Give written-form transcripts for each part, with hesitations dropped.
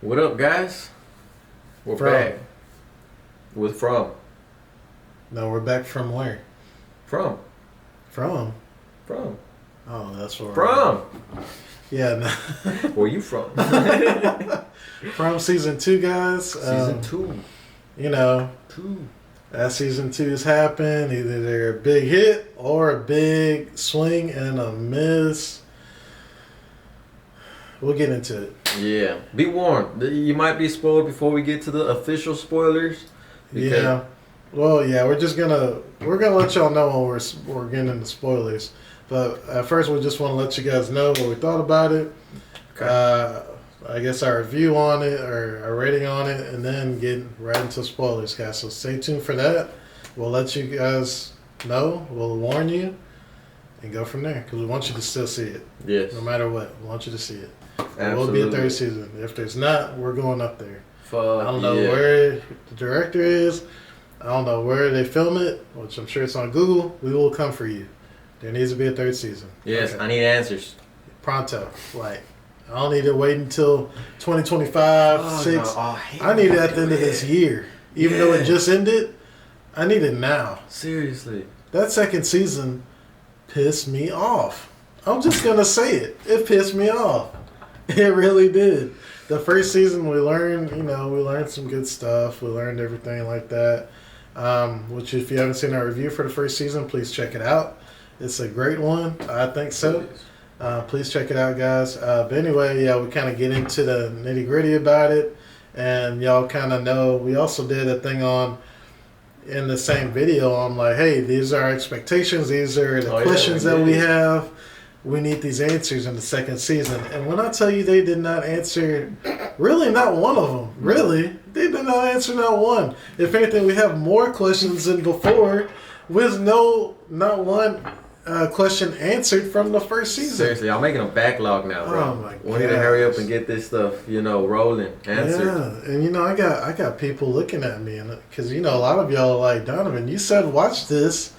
What up, guys? We're back. With From. No, we're back from where? From. From? From. Oh, that's where From. Yeah. No. Where you from? From season 2, guys. Season 2. You know, as season 2's happened, either they're a big hit or a big swing and a miss. We'll get into it. Yeah. Be warned. You might be spoiled before we get to the official spoilers. Yeah. Well, yeah, we're gonna let y'all know when we're getting into spoilers. But at first, we just want to let you guys know what we thought about it. Okay. I guess our review on it or our rating on it, and then get right into spoilers, guys. So stay tuned for that. We'll let you guys know. We'll warn you and go from there because we want you to still see it. Yes. No matter what, we want you to see it. There will Absolutely. be a third season. If there's not, we're going up there. Fuck, I don't know where the director is. I don't know where they film it, which I'm sure it's on Google. We will come for you. There needs to be a third season. Yes, Okay. I need answers. Pronto. Like, I don't need to wait until 2025, 6. No, I need it at the end of this year. Even though it just ended, I need it now. Seriously. That second season pissed me off. I'm just going to say it. It pissed me off. It really did. The first season we learned some good stuff. We learned everything like that. Which if you haven't seen our review for the first season, please check it out. It's a great one. I think so. Please check it out, guys. But anyway, yeah, we kind of get into the nitty gritty about it. And y'all kind of know, we also did a thing in the same video. I'm like, hey, these are our expectations. These are the questions that we have. We need these answers in the second season. And when I tell you they did not answer, really not one of them. Really, they did not answer not one. If anything, we have more questions than before with not one question answered from the first season. Seriously, I'm making a backlog now, bro. Oh my god. We need to hurry up and get this stuff, rolling. Answered. Yeah, and I got people looking at me, and because a lot of y'all are like, Donovan, you said watch this.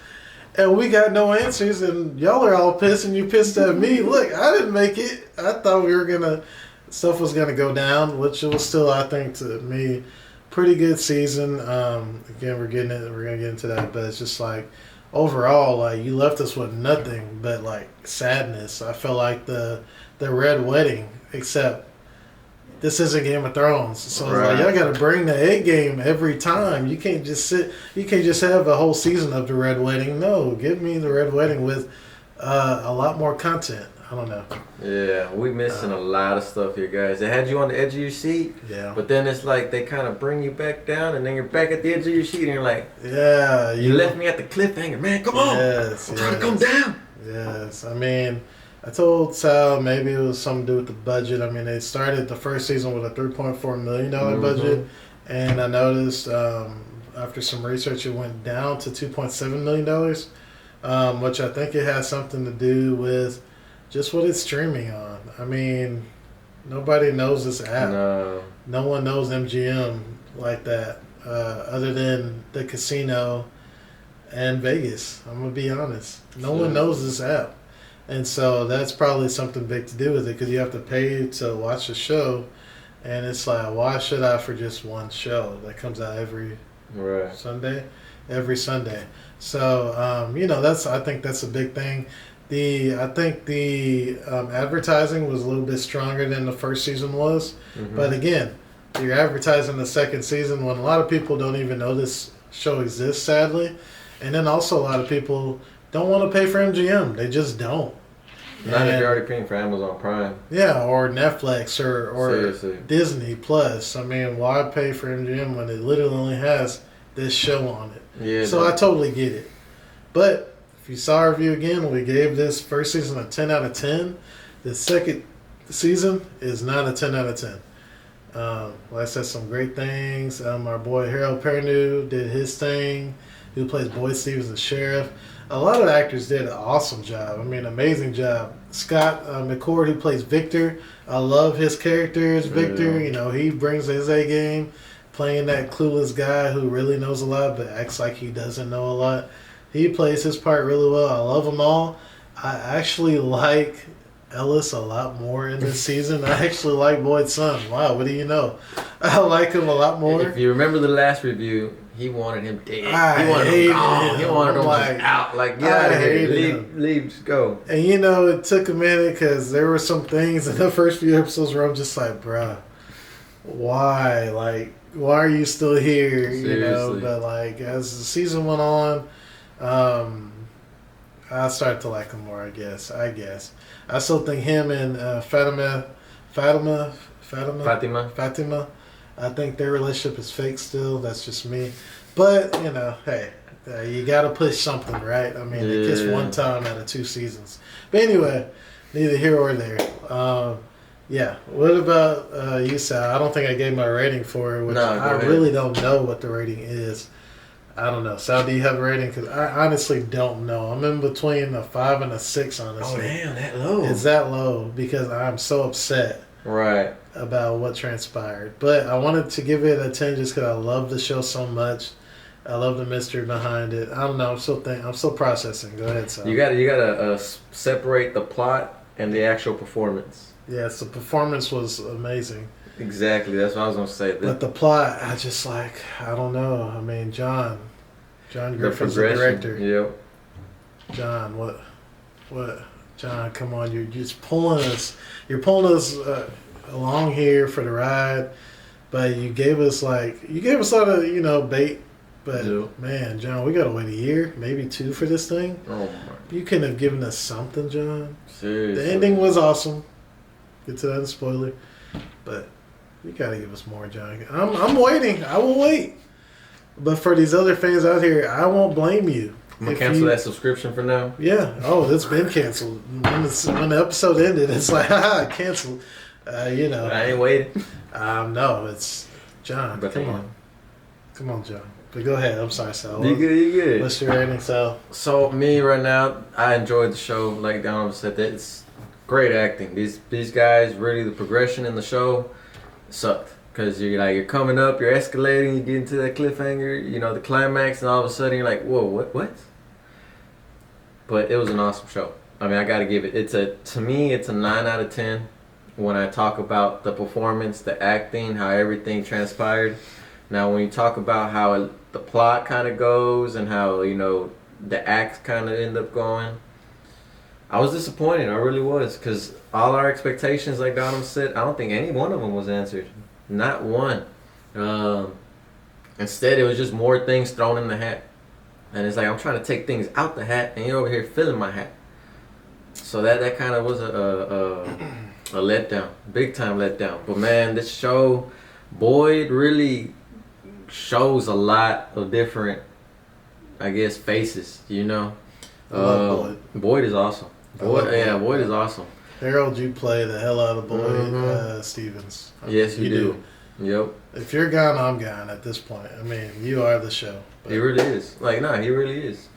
And we got no answers, and y'all are all pissed, and you pissed at me. Look, I didn't make it. I thought stuff was gonna go down, which it was still, I think, to me, pretty good season. Again, we're gonna get into that, but it's just like overall, like you left us with nothing but like sadness. I felt like the Red Wedding, except this isn't Game of Thrones, so right. It's like y'all got to bring the A game every time. You can't just have a whole season of the Red Wedding. No, give me the Red Wedding with a lot more content. I don't know. Yeah, we missing a lot of stuff here, guys. They had you on the edge of your seat, but then it's like they kind of bring you back down, and then you're back at the edge of your seat, and you're like, yeah, you left me at the cliffhanger, man. Come on, I'm trying to come down. Yes, I mean, I told Sal maybe it was something to do with the budget. I mean, they started the first season with a $3.4 million budget, and I noticed after some research it went down to $2.7 million, which I think it has something to do with just what it's streaming on. I mean, nobody knows this app. No one knows MGM like that other than the casino and Vegas. I'm going to be honest. No one knows this app. And so that's probably something big to do with it because you have to pay to watch the show. And it's like, why should I for just one show that comes out every Sunday? Every Sunday. So, I think that's a big thing. I think the advertising was a little bit stronger than the first season was. Mm-hmm. But again, you're advertising the second season when a lot of people don't even know this show exists, sadly. And then also a lot of people don't want to pay for MGM. They just don't. Not if you're already paying for Amazon Prime. Yeah, or Netflix or Seriously. Disney Plus. I mean, why pay for MGM when it literally only has this show on it? Yeah. So I totally get it. But if you saw our review again, we gave this first season a 10 out of 10. The second season is not a 10 out of 10. I said some great things. Our boy Harold Perrineau did his thing. Who plays Boyd Stevens, the sheriff. A lot of actors did an awesome job. I mean, amazing job. Scott McCord, who plays Victor. I love his character as Victor. Yeah. He brings his A game, playing that clueless guy who really knows a lot but acts like he doesn't know a lot. He plays his part really well. I love them all. I actually like Ellis a lot more in this season. I actually like Boyd's son. Wow, what do you know? I like him a lot more. If you remember the last review, he wanted him dead. He wanted him gone. He wanted him like, out. Like, get out of here. Leave, just go. And it took a minute because there were some things in the first few episodes where I'm just like, bruh, why? Like, why are you still here? Seriously. But like as the season went on, I started to like him more. I guess. I still think him and Fatima. I think their relationship is fake still. That's just me. But hey, you got to push something, right? I mean, they kissed one time out of 2 seasons. But anyway, neither here or there. Yeah. What about you, Sal? I don't think I gave my rating for it, which I really don't know what the rating is. I don't know. Sal, do you have a rating? Because I honestly don't know. I'm in between a 5 and a 6, honestly. Oh, damn, that low. It's that low because I'm so upset about what transpired. But I wanted to give it a 10 just because I love the show so much. I love the mystery behind it. I don't know. I'm still processing. Go ahead, Sal. You gotta separate the plot and the actual performance. Yes, the performance was amazing. Exactly, that's what I was gonna say. But the plot, I don't know. I mean, John Griffin's the director. Yep. John, what? John, come on! You're just pulling us. You're pulling us along here for the ride, but you gave us a lot of bait. But man, John, we gotta wait a year, maybe 2 for this thing. Oh my! You couldn't have given us something, John. Seriously. The ending was awesome. Get to that in spoiler, but you gotta give us more, John. I'm waiting. I will wait. But for these other fans out here, I won't blame you. I'm gonna cancel that subscription for now. Yeah. Oh, it's been canceled. When the episode ended, it's like, canceled. I ain't waiting. No, it's John. But come on, John. But go ahead. I'm sorry, Sal. You good. What's your rating, Sal? So me right now, I enjoyed the show. Like Donovan said, that it's great acting. These guys, really, the progression in the show sucked. Because you're coming up, you're escalating, you get into that cliffhanger, the climax, and all of a sudden you're like, whoa, what? But it was an awesome show. I mean, I got to give it. To me, it's a 9 out of 10 when I talk about the performance, the acting, how everything transpired. Now, when you talk about how the plot kind of goes and how, the acts kind of end up going, I was disappointed. I really was. Because all our expectations, like Donovan said, I don't think any one of them was answered. Not one. Instead, it was just more things thrown in the hat. And it's like, I'm trying to take things out the hat, and you're over here filling my hat. So that kind of was a letdown. Big time letdown. But man, this show, Boyd really shows a lot of different, I guess, faces, I love Boyd. Boyd is awesome. Boyd is awesome. Harold, you play the hell out of Boyd Stevens. Yes, you do. Yep. If you're gone, I'm gone at this point. I mean, you are the show. He really is. He really is.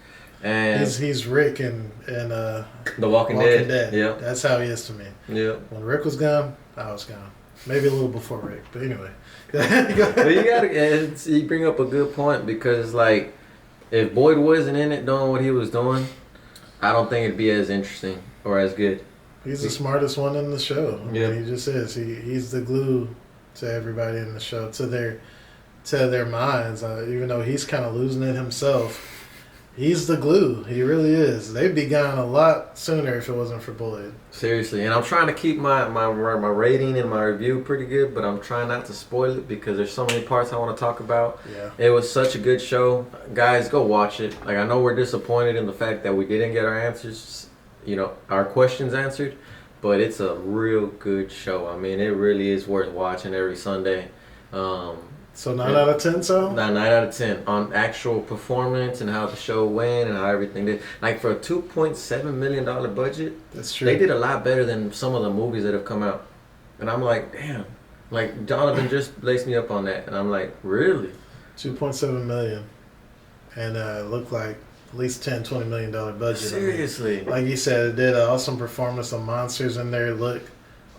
And he's Rick in The Walking Dead. Yeah. That's how he is to me. Yeah. When Rick was gone, I was gone. Maybe a little before Rick, but anyway. But you bring up a good point because, if Boyd wasn't in it doing what he was doing, I don't think it'd be as interesting or as good. He's the smartest one in the show. He just is. He's the glue to everybody in the show, to their minds. Even though he's kind of losing it himself, he's the glue. He really is. They'd be gone a lot sooner if it wasn't for Boyd. Seriously, and I'm trying to keep my rating and my review pretty good, but I'm trying not to spoil it because there's so many parts I want to talk about. Yeah. It was such a good show. Guys, go watch it. I know we're disappointed in the fact that we didn't get our answers, our questions answered, but it's a real good show. I mean, it really is worth watching every Sunday. So 9 out of 10, so? 9 out of 10 on actual performance and how the show went and how everything did. For a $2.7 million budget, that's true. They did a lot better than some of the movies that have come out. And I'm like, damn. Donovan just laced me up on that. And I'm like, really? $2.7 million. And it looked like at least $10-20 million budget. Seriously. I mean, like you said, it did an awesome performance. The monsters in there look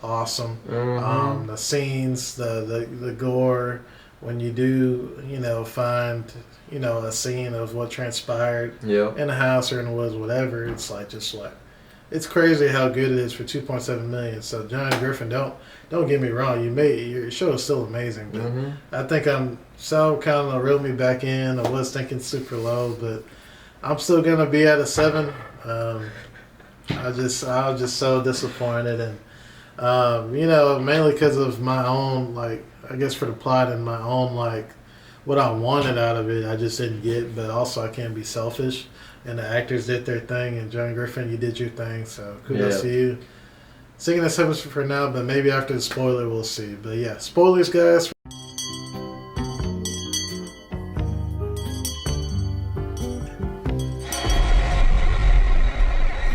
awesome. Mm-hmm. The scenes, the gore, when you do, find, a scene of what transpired in the house or in the woods, whatever, it's it's crazy how good it is for 2.7 million. So John Griffin, don't get me wrong, your show is still amazing, but I think Sal kind of reeled me back in. I was thinking super low, but I'm still gonna be at a 7. I was just so disappointed, and mainly because of my own, like, I guess for the plot and my own, like, what I wanted out of it, I just didn't get. But also, I can't be selfish. And the actors did their thing, and John Griffin, you did your thing. So kudos to you. Singing at 7 for now, but maybe after the spoiler, we'll see. But yeah, spoilers, guys.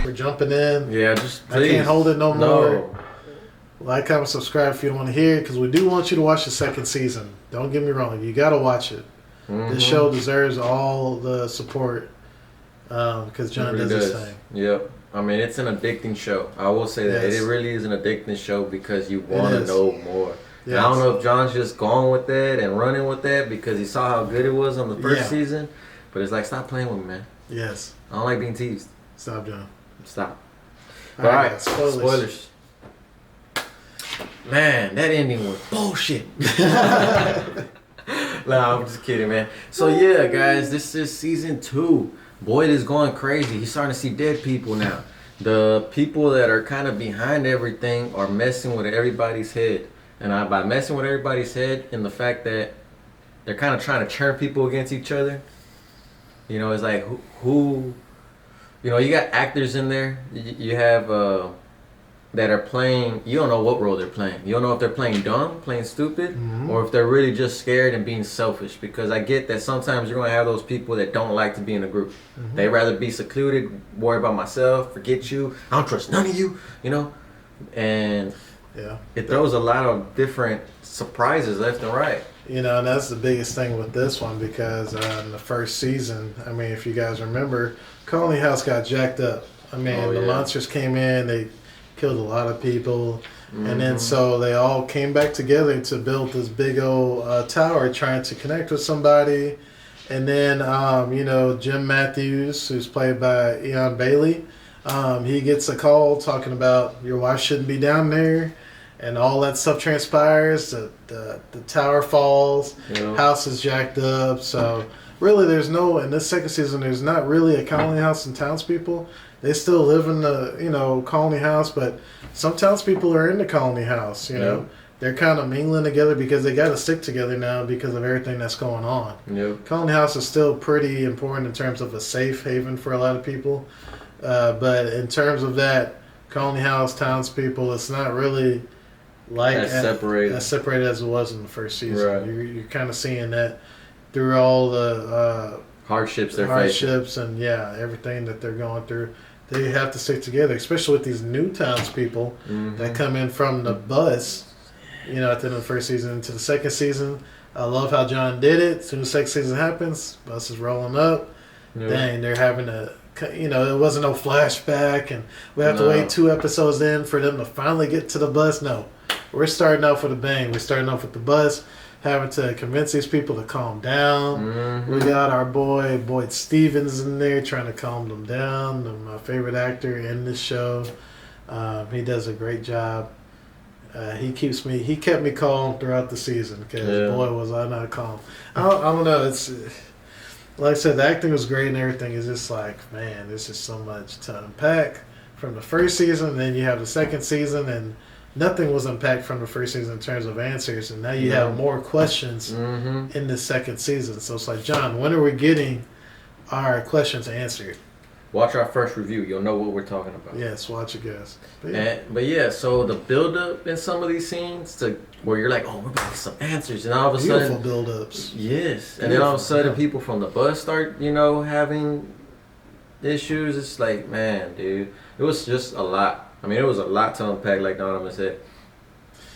We're jumping in. Yeah, just please. I can't hold it no more. Like, comment, subscribe if you want to hear it, because we do want you to watch the second season. Don't get me wrong. You got to watch it. This show deserves all the support because John does his thing. Yep. I mean, it's an addicting show. I will say that. It really is an addicting show because you want to know more. Yes. I don't know if John's just gone with that and running with that because he saw how good it was on the first season. But it's like, stop playing with me, man. Yes. I don't like being teased. Stop, John. Stop. All right. Spoilers. Man, that ending was bullshit. Nah, I'm just kidding, man. So yeah, guys, this is season 2. Boyd is going crazy. He's starting to see dead people now. The people that are kind of behind everything are messing with everybody's head. And by messing with everybody's head, in the fact that they're kind of trying to turn people against each other. You know, it's like who you know, you got actors in there. You have that are playing, you don't know what role they're playing. You don't know if they're playing dumb, playing stupid, or if they're really just scared and being selfish. Because I get that sometimes you're going to have those people that don't like to be in a group. They'd rather be secluded, worry about myself, forget you. I don't trust none of you, you know. And it throws a lot of different surprises left and right. You know, and that's the biggest thing with this one because in the first season, I mean, if you guys remember, Colony House got jacked up. I mean, the monsters came in, they killed a lot of people, and then so they all came back together to build this big old tower trying to connect with somebody. And then, you know, Jim Matthews, who's played by Ian Bailey, he gets a call talking about your wife shouldn't be down there. And all that stuff transpires. The tower falls. House is jacked up. So really, there's no, in this second season, there's not really a colony house and townspeople. They still live in the colony house, but some townspeople are in the colony house. You know, they're kind of mingling together because they got to stick together now because of everything that's going on. Colony house is still pretty important in terms of a safe haven for a lot of people, but in terms of that colony house townspeople, it's not really like as separated as it was in the first season. Right. You're kind of seeing that through all the hardships and everything that they're going through. They have to stick together, especially with these new townspeople that come in from the bus. You know, at the end of the first season into the second season. I love how John did it. As soon as the second season happens, bus is rolling up. Dang, they're having to. You know, it wasn't no flashback, and we have to wait 2 episodes in for them to finally get to the bus. No. We're starting off with a bang. We're starting off with the bus, having to convince these people to calm down. We got our boy Boyd Stevens in there trying to calm them down. My favorite actor in this show. He does a great job. He kept me calm throughout the season because boy was I not calm. I don't know. It's like I said, the acting was great and everything. It's just like, man, there's just so much to unpack from the first season. And then you have the second season and nothing was unpacked from the first season in terms of answers, and now you have more questions in the second season. So it's like, John, when are we getting our questions answered? Watch our first review. You'll know what we're talking about. Yes, watch it, guys. But so the build-up in some of these scenes to where you're like, oh, we're about to get some answers, and all of a sudden... Beautiful build-ups. Yes. And then all of a sudden people from the bus start, having issues. It's like, man, dude. It was just a lot. I mean, it was a lot to unpack, like Donovan said.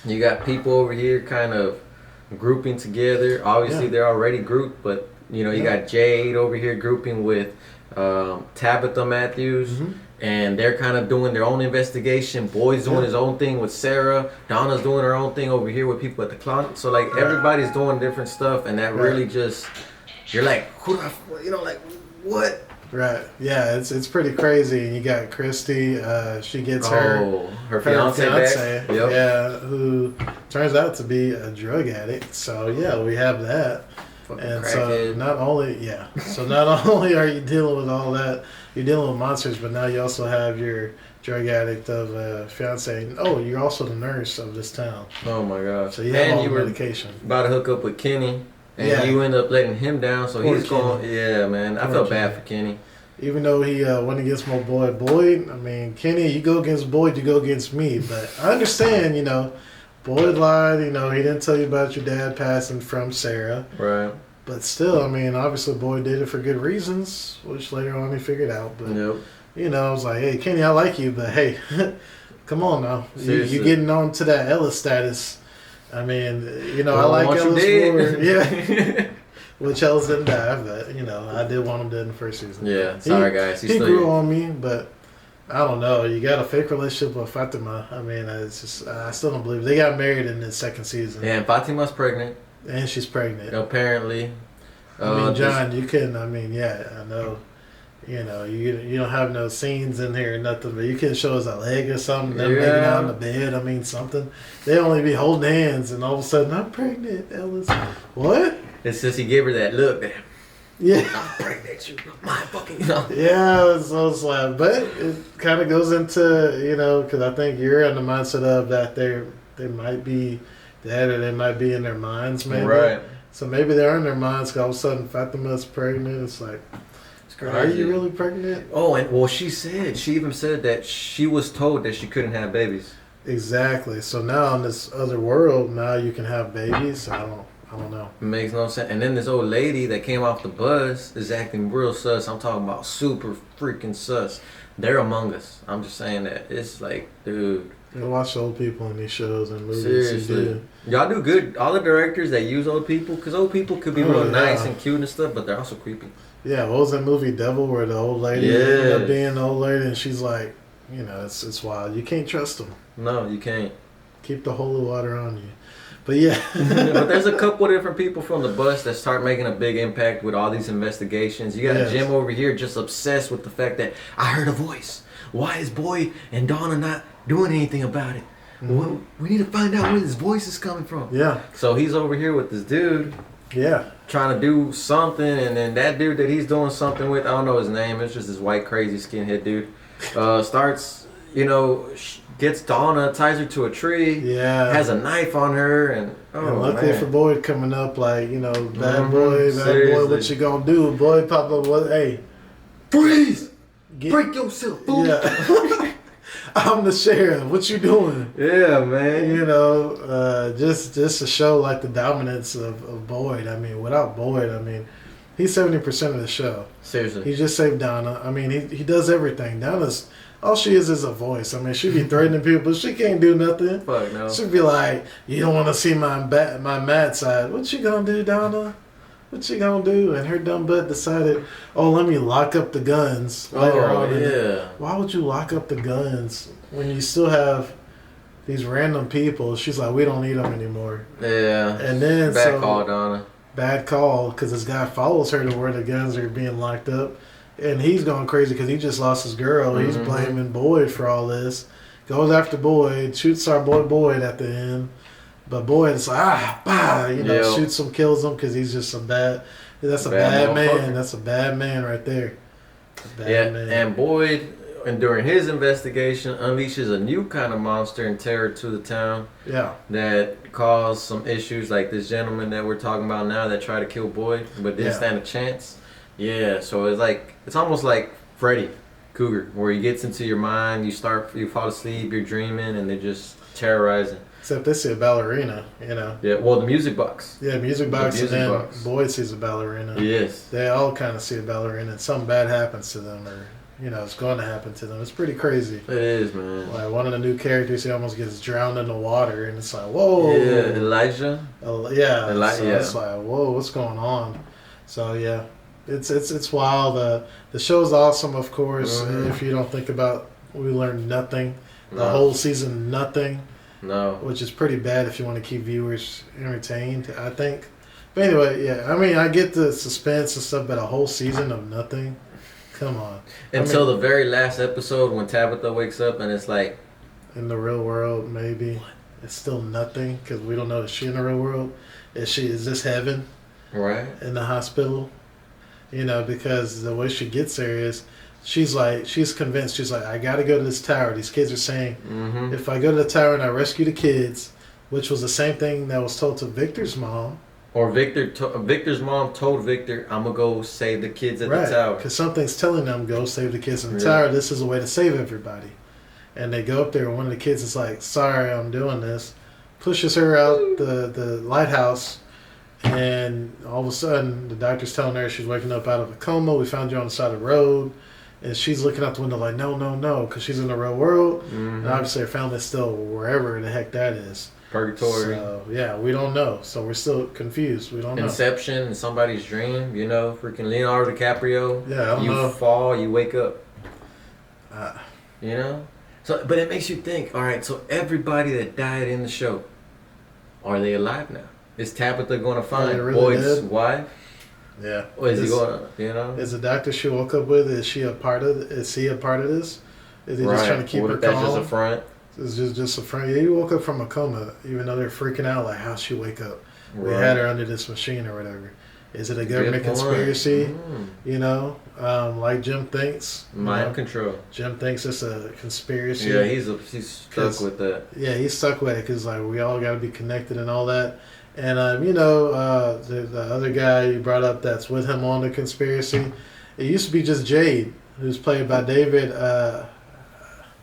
You got people over here kind of grouping together. Obviously, they're already grouped, but, you got Jade over here grouping with Tabitha Matthews, and they're kind of doing their own investigation. Boyd's doing his own thing with Sarah. Donna's doing her own thing over here with people at the closet. So, like, everybody's doing different stuff, and that really just, you're like, who do I, like, what? Right. Yeah, it's pretty crazy. And you got Christy. She gets her fiance back. Yep. Yeah, who turns out to be a drug addict. So yeah, we have that. Fucking And crackhead. so not only are you dealing with all that, you're dealing with monsters, but now you also have your drug addict of fiance. And, oh, you're also the nurse of this town. Oh my gosh. So you have all you the were medication. about to hook up with Kenny. And Yeah. you end up letting him down, so Poor he's Kenny. going. Yeah, man. I Poor felt Kenny. bad for Kenny. Even though he went against my boy Boyd, I mean, Kenny, you go against Boyd, you go against me. But I understand, Boyd lied, he didn't tell you about your dad passing from Sarah. Right. But still, I mean, obviously Boyd did it for good reasons, which later on he figured out. But, Yep. I was like, hey, Kenny, I like you, but hey, come on now. Seriously. You getting on to that Ellis status. I mean, I Well, like once you Ellis did. more. Yeah. Which Ellis didn't die, but, I did want him dead in the first season. Yeah. Sorry, guys. He grew on me, but I don't know. You got a fake relationship with Fatima. I mean, it's just I still don't believe it. They got married in the second season. Yeah, and Fatima's pregnant. And she's pregnant. Apparently. I mean, John, you can. I mean, yeah, I know. You don't have no scenes in here or nothing, but you can show us a leg or something. Them making out in the bed. I mean, something. They only be holding hands, and all of a sudden, I'm pregnant, Ellis. What? It's just he gave her that look. That, Yeah. I'm pregnant. You my fucking. Yeah, so it's like, but it kind of goes into, because I think you're in the mindset of that they might be dead or they might be in their minds, maybe. Right. So maybe they're in their minds, because all of a sudden Fatima's pregnant. It's like, are you really pregnant? Oh, and well, she even said that she was told that she couldn't have babies. Exactly. So now in this other world, now you can have babies. I don't know. It makes no sense. And then this old lady that came off the bus is acting real sus. I'm talking about super freaking sus. They're among us. I'm just saying that. It's like, dude. You watch old people in these shows and movies. Seriously. Y'all do good. All the directors that use old people, because old people could be real nice and cute and stuff, but they're also creepy. Yeah, what was that movie Devil where the old lady ended up being the old lady and she's like, it's wild. You can't trust them. No, you can't. Keep the holy water on you. But yeah. But there's a couple different people from the bus that start making a big impact with all these investigations. You got Jim over here just obsessed with the fact that I heard a voice. Why is Boyd and Donna not doing anything about it? Mm-hmm. Well, we need to find out where this voice is coming from. Yeah. So he's over here with this dude. Yeah. Trying to do something, and then that dude that he's doing something with, I don't know his name, it's just this white crazy skinhead dude, starts, gets Donna, ties her to a tree, has a knife on her, and luckily for Boyd coming up, like, bad boy, what you gonna do? Boyd pop up, hey, freeze! Break yourself, fool! Yeah. I'm the sheriff. What you doing? Yeah, man. Just to show like the dominance of Boyd. I mean, without Boyd, he's 70% of the show. Seriously. He just saved Donna. I mean, he does everything. Donna's all she is a voice. I mean, she be threatening people, but she can't do nothing. Fuck no. She'd be like, "You don't want to see my mad side. What you gonna do, Donna? What you gonna do?" And her dumb butt decided, "Oh, let me lock up the guns later on." Yeah. Why would you lock up the guns when you still have these random people? She's like, "We don't need them anymore." Yeah. And then bad call, Donna. Bad call, because this guy follows her to where the guns are being locked up, and he's going crazy because he just lost his girl. Mm-hmm. He's blaming Boyd for all this. Goes after Boyd, shoots our boy Boyd at the end. But Boyd's like, shoots him, kills him because he's just that's a bad man. That's a bad man right there. Man. And Boyd, and during his investigation, unleashes a new kind of monster and terror to the town. Yeah. That caused some issues, like this gentleman that we're talking about now that tried to kill Boyd but didn't stand a chance. Yeah, so it's almost like Freddy Cougar, where he gets into your mind, you fall asleep, you're dreaming, and they're just terrorizing. Except they see a ballerina, Yeah, well, the music box. Yeah, music box, and then Boyd sees a ballerina. Yes. They all kind of see a ballerina, and something bad happens to them, or, it's going to happen to them. It's pretty crazy. It is, man. Like, one of the new characters, he almost gets drowned in the water, and it's like, whoa. Yeah, Elijah. It's like, whoa, what's going on? So, yeah. It's wild. The show's awesome, of course. Mm-hmm. If you don't think about, we learned nothing. The whole season, nothing. No. Which is pretty bad if you want to keep viewers entertained, I think. But anyway, yeah. I mean, I get the suspense and stuff, but a whole season of nothing. Come on. Until the very last episode when Tabitha wakes up and it's like, in the real world, maybe it's still nothing because we don't know, is she in the real world? Is this heaven? right? In the hospital? Because the way she gets there is she's convinced. She's like, I got to go to this tower. These kids are saying, Mm-hmm. if I go to the tower and I rescue the kids, which was the same thing that was told to Victor's mom. Or Victor's mom told Victor, I'm going to go save the kids at Right, the tower. because something's telling them, go save the kids in the Yeah. tower. This is a way to save everybody. And they go up there, and one of the kids is like, sorry, I'm doing this. Pushes her out the lighthouse, and all of a sudden, the doctor's telling her she's waking up out of a coma. We found you on the side of the road. And she's looking out the window like, no, no, no, because she's in the real world. Mm-hmm. And obviously her family's still wherever the heck that is. Purgatory. So, yeah, we don't know. So we're still confused. We don't know. Inception in somebody's dream, freaking Leonardo DiCaprio. Yeah, I don't you know. fall, you wake up. Uh, So, but it makes you think, all right, so everybody that died in the show, are they alive now? Is Tabitha going to find they really Boyd's dead? wife? yeah. Or is he going to, Is the doctor she woke up with, is he a part of this? Is he right. just trying to keep What her if that's calm? just a front? It's just a friend. Yeah, you woke up from a coma, even though they're freaking out, like, how'd she wake up? We Right. had her under this machine or whatever. Is it a government Good point. conspiracy? Mm. Like Jim thinks. Mind control. Jim thinks it's a conspiracy. Yeah, he's stuck with that. Yeah, he's stuck with it because like we all got to be connected and all that. And the other guy you brought up that's with him on the conspiracy, it used to be just Jade, who's played by David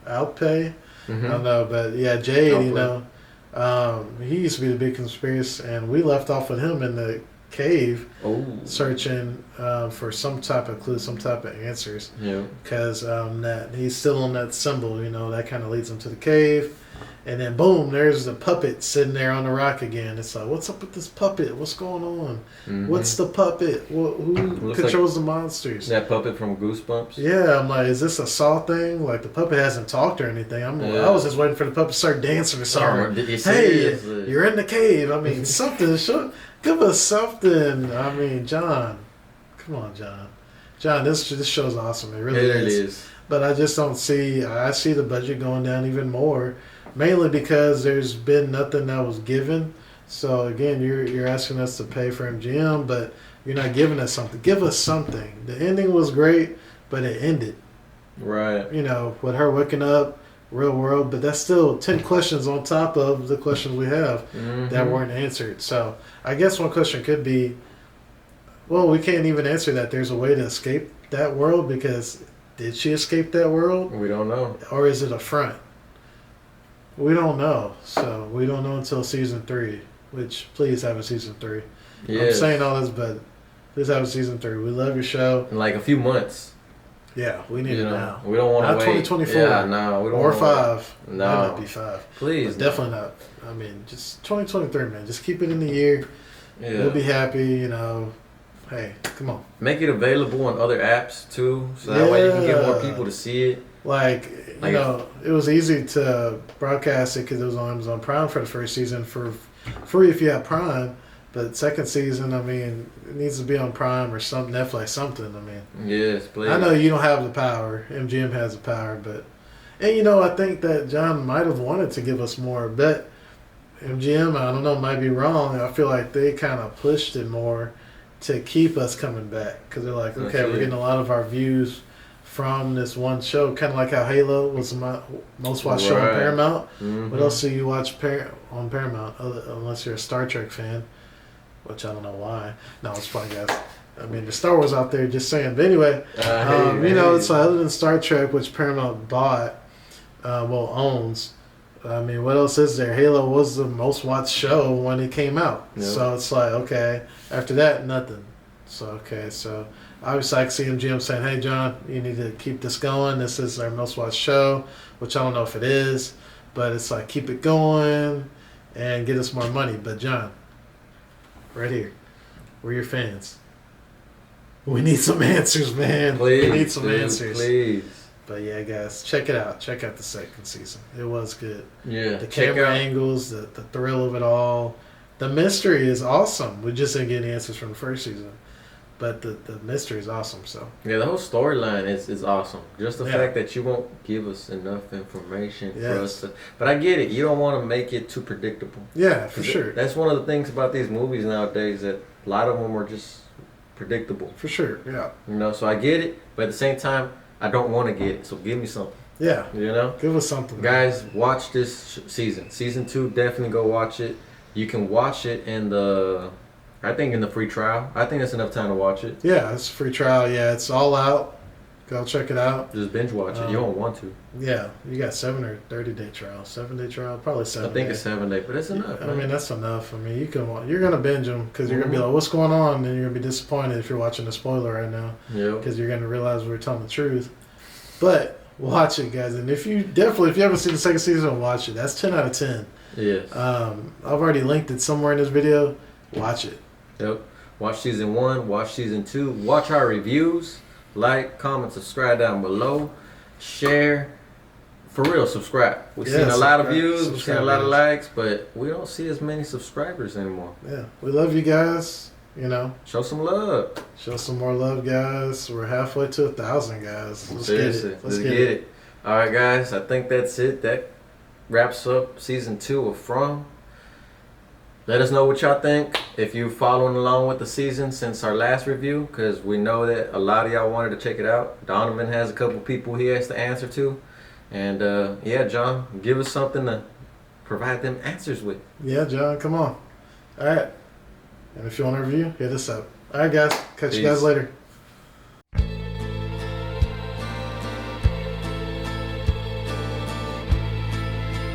Alpay. Mm-hmm. I don't know, but yeah, Jade. Hopefully. He used to be the big conspiracy, and we left off with him in the cave Oh. searching for some type of clue, some type of answers. Yeah. Because that he's still on that symbol, that kind of leads him to the cave, and then boom, there's the puppet sitting there on the rock again. It's like, what's up with this puppet? What's going on? Mm-hmm. What's the puppet? Who Looks controls the monsters? That puppet from Goosebumps. Yeah, I'm like, is this a Saw thing? Like the puppet hasn't talked or anything. Yeah. I was just waiting for the puppet to start dancing or something. Did you see Hey, it? you're in the cave. I mean, something. Give us something. I mean, John. Come on, John. John, this show's awesome. It really is. But I just don't see. I see the budget going down even more, mainly because there's been nothing that was given. So again, you're asking us to pay for MGM, but you're not giving us something. Give us something. The ending was great, but it ended. Right. With her waking up, real world, but that's still 10 questions on top of the questions we have that weren't answered. So I guess one question could be, well, we can't even answer that. There's a way to escape that world because did she escape that world? We don't know. Or is it a front? We don't know. So we don't know until season 3, which please have a season 3. Yes. I'm saying all this, but please have a season 3. We love your show. In like a few months. Yeah, we need it now. We don't want to wait. Not 2024. Yeah, no, we don't. Or 5. No. Might not be 5. Please. But definitely not. I mean, just 2023, man. Just keep it in the year. Yeah. We'll be happy, Hey, come on. Make it available on other apps too, so that way you can get more people to see it. It was easy to broadcast it because it was on Amazon Prime for the first season for free if you have Prime. But second season, I mean, it needs to be on Prime or some Netflix, something. I mean, yes, please. I know you don't have the power. MGM has the power, I think that John might have wanted to give us more, but MGM, I don't know, might be wrong. I feel like they kind of pushed it more to keep us coming back because they're like, okay, we're getting a lot of our views from this one show, kind of like how Halo was my most watched show on Paramount. Mm-hmm. What else do you watch on Paramount unless you're a Star Trek fan? Which I don't know why. No, it's probably guys. I mean, there's Star Wars out there, just saying. But anyway, it's like other than Star Trek, which Paramount bought, owns. I mean, what else is there? Halo was the most watched show when it came out. Yep. So it's like, okay, after that, nothing. So obviously I can see MGM saying, hey, John, you need to keep this going. This is our most watched show, which I don't know if it is, but it's like, keep it going and get us more money. But John, right here, we're your fans. We need some answers, man. Please, we need some answers. Please. But yeah, guys, check it out. Check out the second season. It was good. Yeah. The camera angles, the thrill of it all. The mystery is awesome. We just didn't get any answers from the first season. but the mystery is awesome. So Yeah, the whole storyline is awesome. Just the Yeah. fact that you won't give us enough information for Yes. us to. But I get it. You don't want to make it too predictable. yeah, for 'Cause sure, That's one of the things about these movies nowadays that a lot of them are just predictable. for sure. Yeah, You know, so I get it, but at the same time, I don't want to get it. So give me something. yeah. You know, Give us something, guys, watch this season. Season 2, definitely go watch it. You can watch it in I think in the free trial. I think that's enough time to watch it. Yeah, it's a free trial. Yeah, it's all out. Go check it out. Just binge watch it. You don't want to. Yeah, you got 7 or 30-day trial. 7-day trial, probably 7. I think it's 7 day, but it's enough. I man. mean, that's enough. I mean, you're gonna binge them because you're gonna be like, "What's going on?" And you're gonna be disappointed if you're watching the spoiler right now Yep. because you're gonna realize we're telling the truth. But watch it, guys, and if you haven't seen the second season, watch it. That's 10 out of 10. Yes. I've already linked it somewhere in this video. Watch it. Yep. Watch season 1. Watch season 2. Watch our reviews. Like, comment, subscribe down below. Share. For real, subscribe. We've Yeah, seen a lot of subscribe. views. We've seen a lot of Subscribe. likes, but we don't see as many subscribers anymore. Yeah, we love you guys. You know, Show some love. show some more love, guys. We're halfway to 1,000, guys. Let's Seriously, get it. Let's let's get it. All right, guys. I think that's it. That wraps up season 2 of From. Let us know what y'all think. If you're following along with the season since our last review, because we know that a lot of y'all wanted to check it out. Donovan has a couple people he has to answer to. And yeah, John, give us something to provide them answers with. Yeah, John, come on. All right. And if you want to review, hit us up. All right, guys. Catch you guys Peace. later.